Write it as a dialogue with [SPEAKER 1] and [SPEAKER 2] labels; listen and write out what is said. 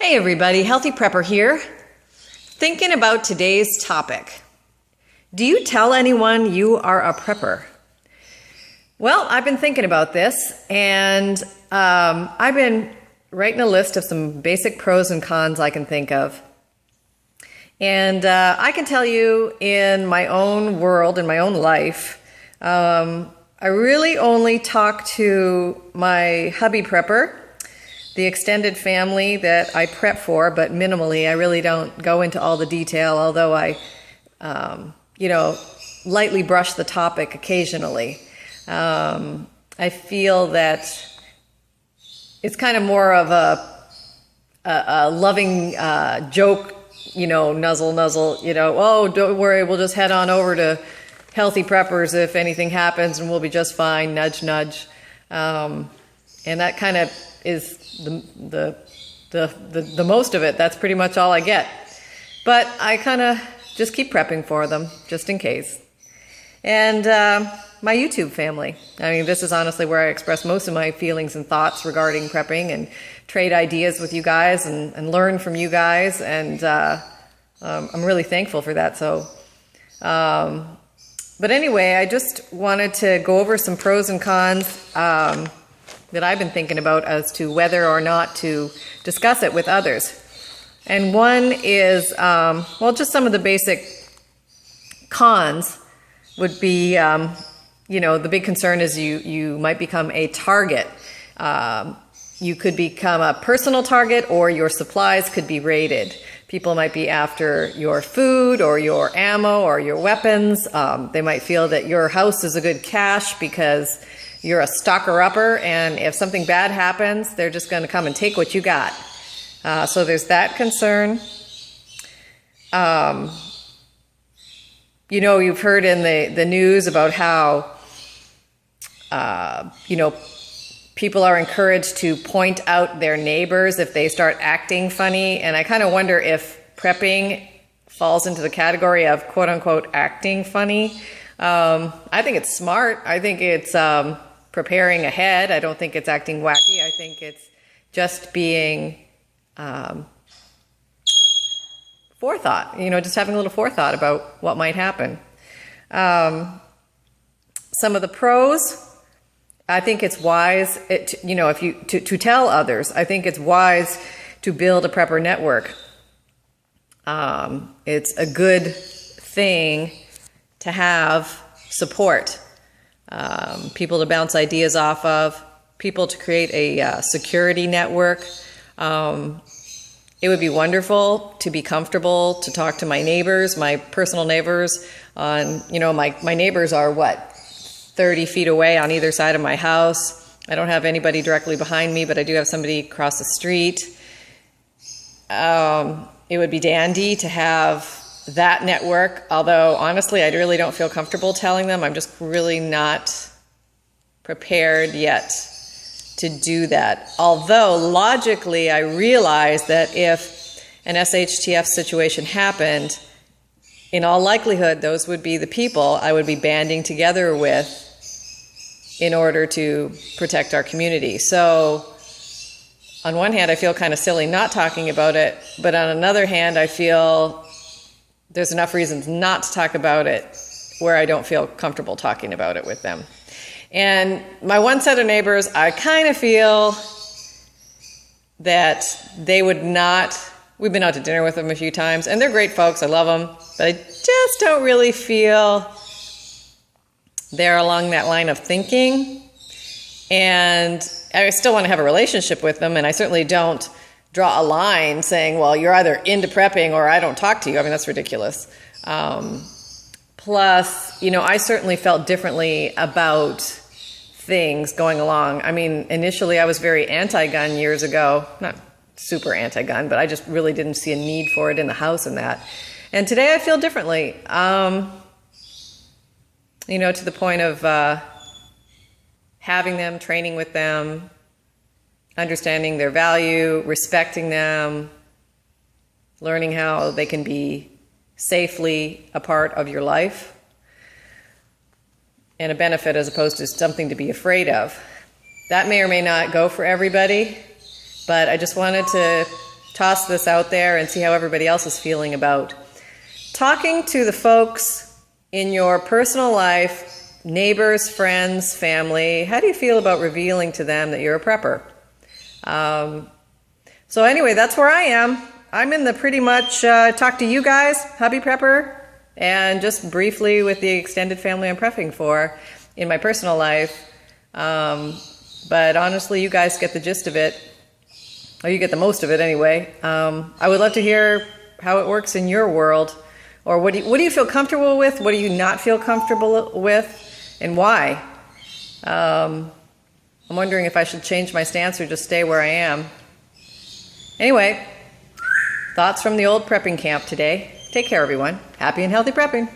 [SPEAKER 1] Hey everybody, Healthy Prepper here. Thinking about today's topic. Do you tell anyone you are a prepper? Well, I've been thinking about this, and I've been writing a list of some basic pros and cons I can think of. And I can tell you in my own world, in my own life, I really only talk to my hubby prepper, the extended family that I prep for, but minimally. I really don't go into all the detail, although I, lightly brush the topic occasionally. I feel that it's kind of more of a loving joke, nuzzle, oh, don't worry, we'll just head on over to Healthy Preppers if anything happens and we'll be just fine, nudge, nudge. And that kind of is the most of it. That's pretty much all I get. But I kind of just keep prepping for them, just in case. And my YouTube family. I mean, this is honestly where I express most of my feelings and thoughts regarding prepping and trade ideas with you guys and learn from you guys. And I'm really thankful for that. So, but anyway, I just wanted to go over some pros and cons that I've been thinking about as to whether or not to discuss it with others. And one is, just some of the basic cons would be, the big concern is you might become a target. You could become a personal target, or your supplies could be raided. People might be after your food or your ammo or your weapons. They might feel that your house is a good cache because you're a stocker-upper, and if something bad happens, they're just going to come and take what you got. So there's that concern. You've heard in the news about how, people are encouraged to point out their neighbors if they start acting funny, and I kind of wonder if prepping falls into the category of quote-unquote acting funny. I think it's smart. I think it's preparing ahead. I don't think it's acting wacky. I think it's just being forethought, just having a little forethought about what might happen. Some of the pros, I think it's wise, to tell others. I think it's wise to build a prepper network. It's a good thing to have support. People to bounce ideas off of, people to create a security network. It would be wonderful to be comfortable to talk to my neighbors, my personal neighbors. My neighbors are 30 feet away on either side of my house. I don't have anybody directly behind me, but I do have somebody across the street. It would be dandy to have that network, although honestly, I really don't feel comfortable telling them. I'm just really not prepared yet to do that. Although logically, I realize that if an SHTF situation happened, in all likelihood, those would be the people I would be banding together with in order to protect our community. So on one hand, I feel kind of silly not talking about it, but on another hand, I feel there's enough reasons not to talk about it where I don't feel comfortable talking about it with them. And my one set of neighbors, I kind of feel that they would not. We've been out to dinner with them a few times, and they're great folks. I love them, but I just don't really feel they're along that line of thinking. And I still want to have a relationship with them, and I certainly don't draw a line saying, well, you're either into prepping or I don't talk to you. I mean, that's ridiculous. Plus, I certainly felt differently about things going along. I mean, initially I was very anti-gun years ago. Not super anti-gun, but I just really didn't see a need for it in the house and that. And today I feel differently, to the point of having them, training with them, understanding their value, respecting them, learning how they can be safely a part of your life, and a benefit as opposed to something to be afraid of. That may or may not go for everybody, but I just wanted to toss this out there and see how everybody else is feeling about talking to the folks in your personal life, neighbors, friends, family. How do you feel about revealing to them that you're a prepper? So anyway, that's where I am. I'm in the pretty much talk to you guys, hubby prepper, and just briefly with the extended family I'm prepping for in my personal life. But honestly, you guys get the gist of it, or you get the most of it anyway. I would love to hear how it works in your world, or what do you feel comfortable with? What do you not feel comfortable with, and why? I'm wondering if I should change my stance or just stay where I am. Anyway, thoughts from the old prepping camp today. Take care, everyone. Happy and healthy prepping.